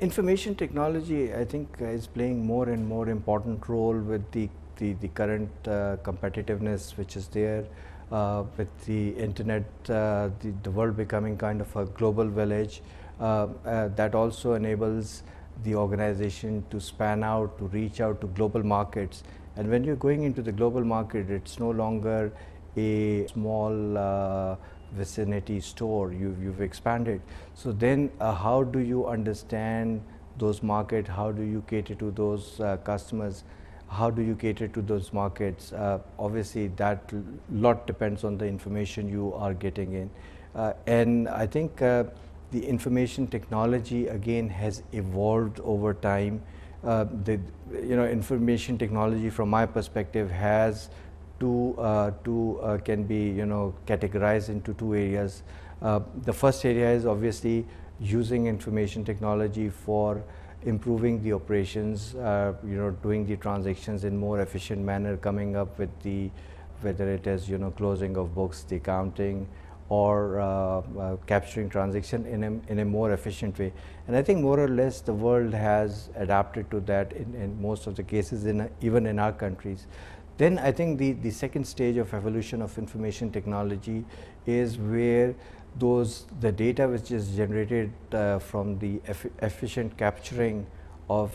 Information technology, I think, is playing more and more important role with the current competitiveness which is there, with the internet, the world becoming kind of a global village. That also enables the organization to span out, to reach out to global markets. And when you're going into the global market, it's no longer a small vicinity store. You've expanded. So then how do you understand those markets? How do you cater to those customers? How do you cater to those markets? Obviously that lot depends on the information you are getting in. And I think the information technology again has evolved over time. The information technology from my perspective has can be categorized into two areas. The first area is obviously using information technology for improving the operations, doing the transactions in more efficient manner, coming up with the, whether it is closing of books, the accounting, or capturing transaction in a more efficient way. And I think more or less the world has adapted to that in most of the cases, even in our countries. Then I think the second stage of evolution of information technology is where the data which is generated from the efficient capturing of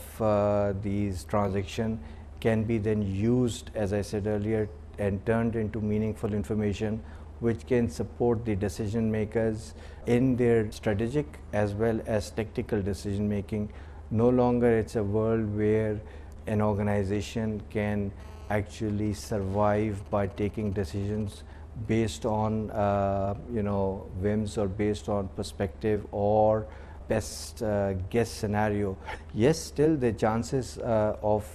these transactions can be then used, as I said earlier, and turned into meaningful information which can support the decision makers in their strategic as well as tactical decision making. No longer it's a world where an organization can actually survive by taking decisions based on whims or based on perspective or best guess scenario. Yes, still the chances of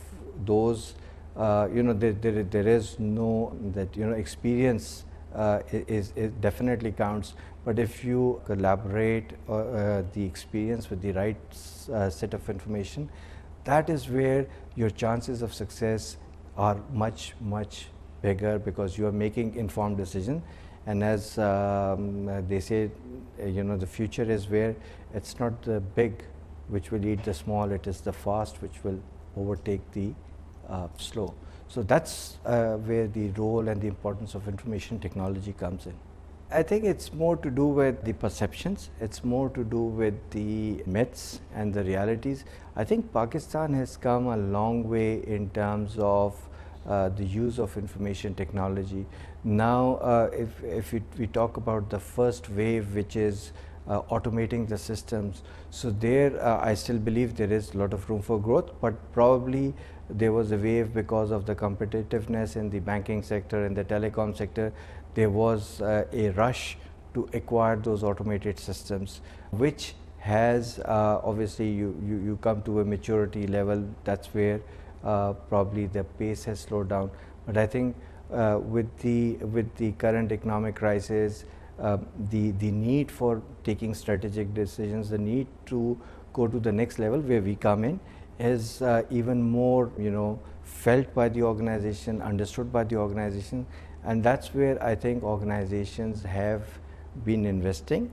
those there is no that experience is definitely counts, but if you collaborate the experience with the right set of information, that is where your chances of success are much bigger, because you are making informed decision. And as they say, the future is where it's not the big which will eat the small, it is the fast which will overtake the slow. So that's where the role and the importance of information technology comes in. I think it's more to do with the perceptions, it's more to do with the myths and the realities. I think Pakistan has come a long way in terms of the use of information technology. Now, if we talk about the first wave, which is automating the systems, so there I still believe there is a lot of room for growth, but probably there was a wave because of the competitiveness in the banking sector and the telecom sector. There was a rush to acquire those automated systems, which has obviously you come to a maturity level, that's where probably the pace has slowed down. But I think with the current economic crisis, the need for taking strategic decisions, the need to go to the next level where we come in, is even more felt by the organization, understood by the organization, and that's where I think organizations have been investing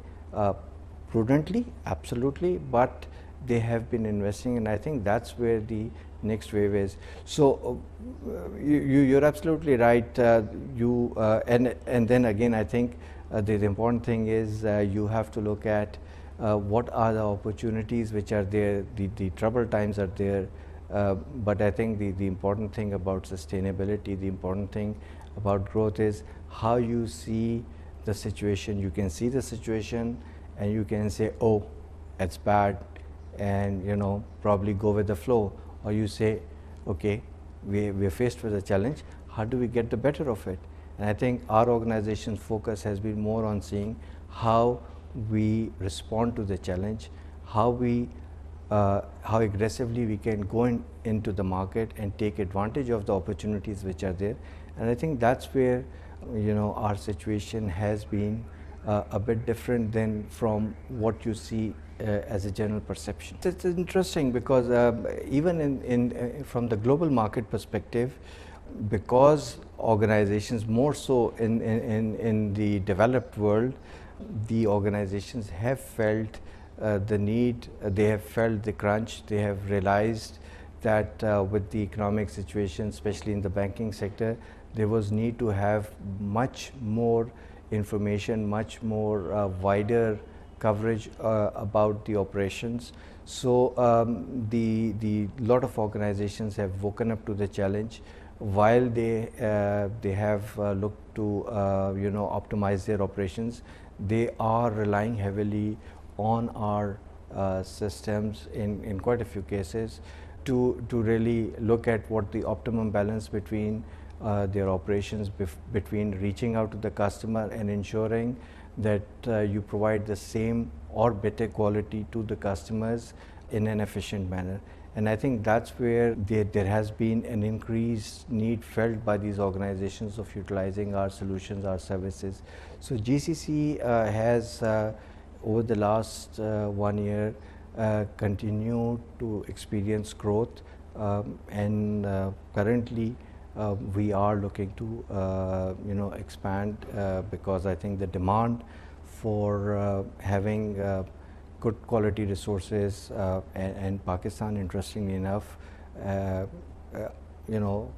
prudently, absolutely, but they have been investing, and I think that's where the next wave is. So you're absolutely right. And then again, I think the important thing is you have to look at what are the opportunities which are there. The trouble times are there, but I think the important thing about sustainability, the important thing about growth is how you see the situation. You can see the situation and you can say, oh, it's bad, and probably go with the flow, or you say, okay, we're faced with a challenge, how do we get the better of it? And I think our organization's focus has been more on seeing how we respond to the challenge, how aggressively we can go into the market and take advantage of the opportunities which are there. And I think that's where our situation has been a bit different than from what you see as a general perception. It's interesting because even from the global market perspective, because organizations more so in the developed world, the organizations have felt the need, they have felt the crunch, they have realized that with the economic situation, especially in the banking sector, there was need to have much more information, much more wider coverage about the operations. So the lot of organizations have woken up to the challenge. While they have looked to optimize their operations, they are relying heavily on our systems in quite a few cases to really look at what the optimum balance between their operations between reaching out to the customer and ensuring that you provide the same or better quality to the customers in an efficient manner. And I think that's where there has been an increased need felt by these organizations of utilizing our solutions, our services. So GCC has over the last 1 year continued to experience growth, and currently we are looking to expand because I think the demand for having good quality resources and Pakistan, interestingly enough,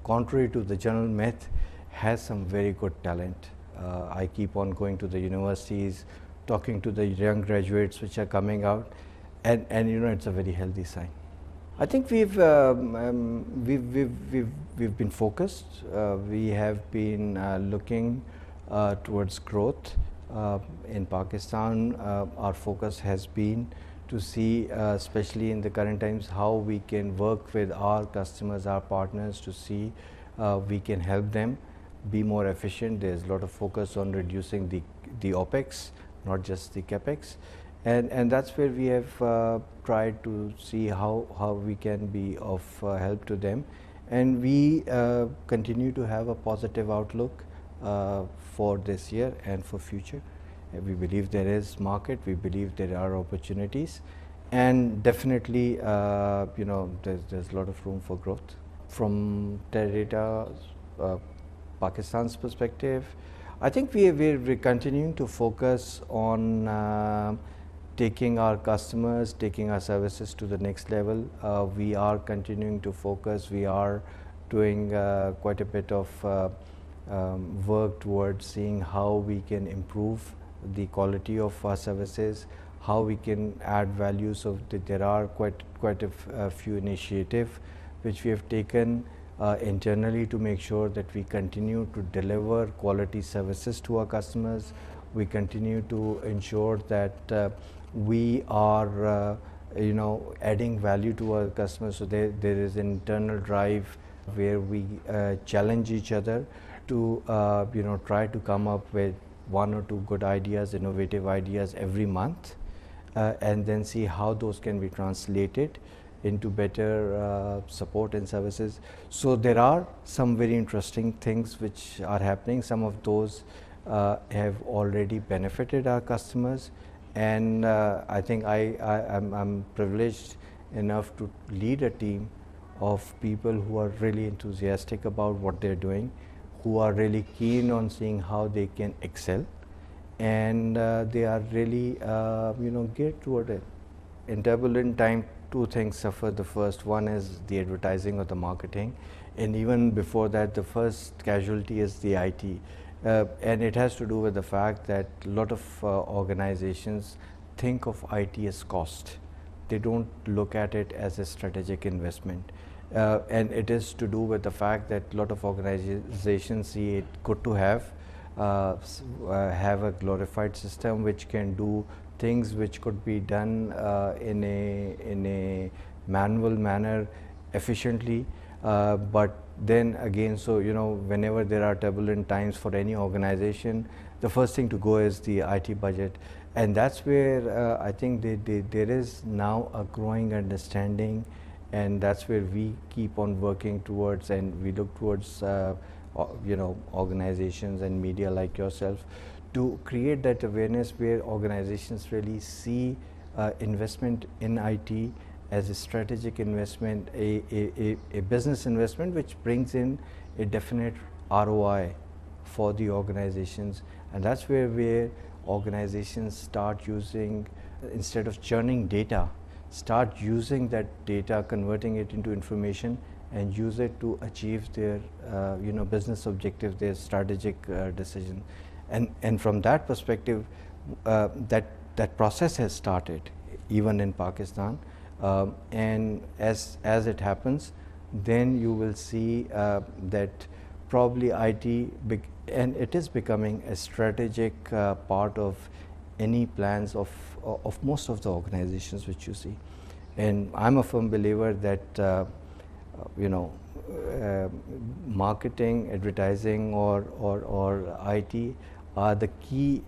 contrary to the general myth, has some very good talent. I keep on going to the universities, talking to the young graduates which are coming out, and it's a very healthy sign. I think we've been focused. We have been looking towards growth. In Pakistan, our focus has been to see, especially in the current times, how we can work with our customers, our partners, to see we can help them be more efficient. There's a lot of focus on reducing the OPEX, not just the CAPEX. And that's where we have tried to see how we can be of help to them. And we continue to have a positive outlook for this year and for future. We believe there is market, we believe there are opportunities, and definitely there's a lot of room for growth. From Teradata, Pakistan's perspective, I think we're continuing to focus on taking our customers, taking our services to the next level. We are continuing to focus. We are doing quite a bit of work towards seeing how we can improve the quality of our services, how we can add value. So there are quite a few initiatives which we have taken internally to make sure that we continue to deliver quality services to our customers. We continue to ensure that we are adding value to our customers. So there is an internal drive where we challenge each other to try to come up with 1 or 2 good ideas, innovative ideas every month, and then see how those can be translated into better support and services. So there are some very interesting things which are happening. Some of those have already benefited our customers, and I think I'm privileged enough to lead a team of people who are really enthusiastic about what they're doing, who are really keen on seeing how they can excel, and they are really geared toward it. In turbulent time, 2 things suffer. The first one is the advertising or the marketing, and even before that, the first casualty is the IT. And it has to do with the fact that a lot of organizations think of IT as cost. They don't look at it as a strategic investment. And it is to do with the fact that a lot of organizations see it good to have a glorified system which can do things which could be done in a manual manner efficiently. But then again, so whenever there are turbulent times for any organization, the first thing to go is the IT budget, and that's where I think there is now a growing understanding, and that's where we keep on working towards, and we look towards organizations and media like yourself to create that awareness where organizations really see investment in IT as a strategic investment, a business investment which brings in a definite ROI for the organizations. And that's where organizations start using, instead of churning data, start using that data, converting it into information, and use it to achieve their business objectives, their strategic decision. And from that perspective, that process has started even in Pakistan. And as it happens, then you will see that probably IT, and it is becoming a strategic part of any plans of most of the organizations which you see. And I'm a firm believer that marketing, advertising, or IT are the key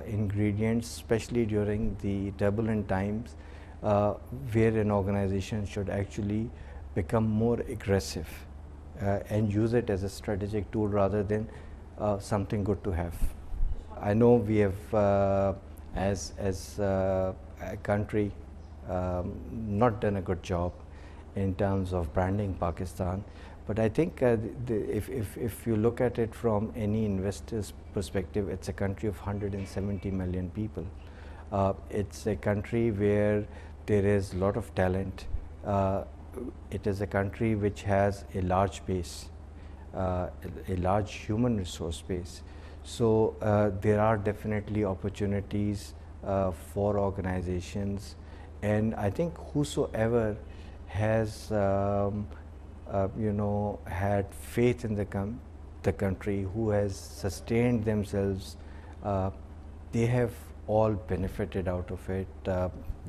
ingredients, especially during the turbulent times, where an organization should actually become more aggressive and use it as a strategic tool rather than something good to have. I know we have, as a country, not done a good job in terms of branding Pakistan, but I think if you look at it from any investor's perspective, it's a country of 170 million people. It's a country where there is a lot of talent. It is a country which has a large base, a large human resource base. So there are definitely opportunities for organizations, and I think whosoever has had faith in the country, who has sustained themselves, they have all benefited out of it.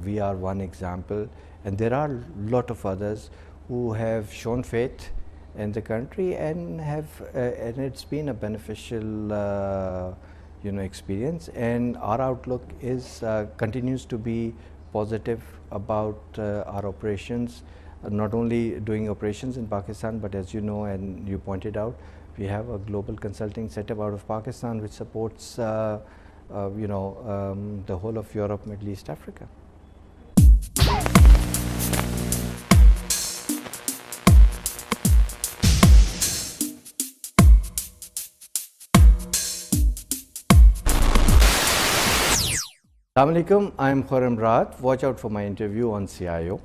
We are one example, and there are a lot of others who have shown faith in the country and and it's been a beneficial experience. And our outlook is continues to be positive about our operations, not only doing operations in Pakistan, but as you know and you pointed out, we have a global consulting setup out of Pakistan which supports the whole of Europe, Middle East, Africa. Assalamu alaikum, I am Khurram Rahat. Watch out for my interview on CIO.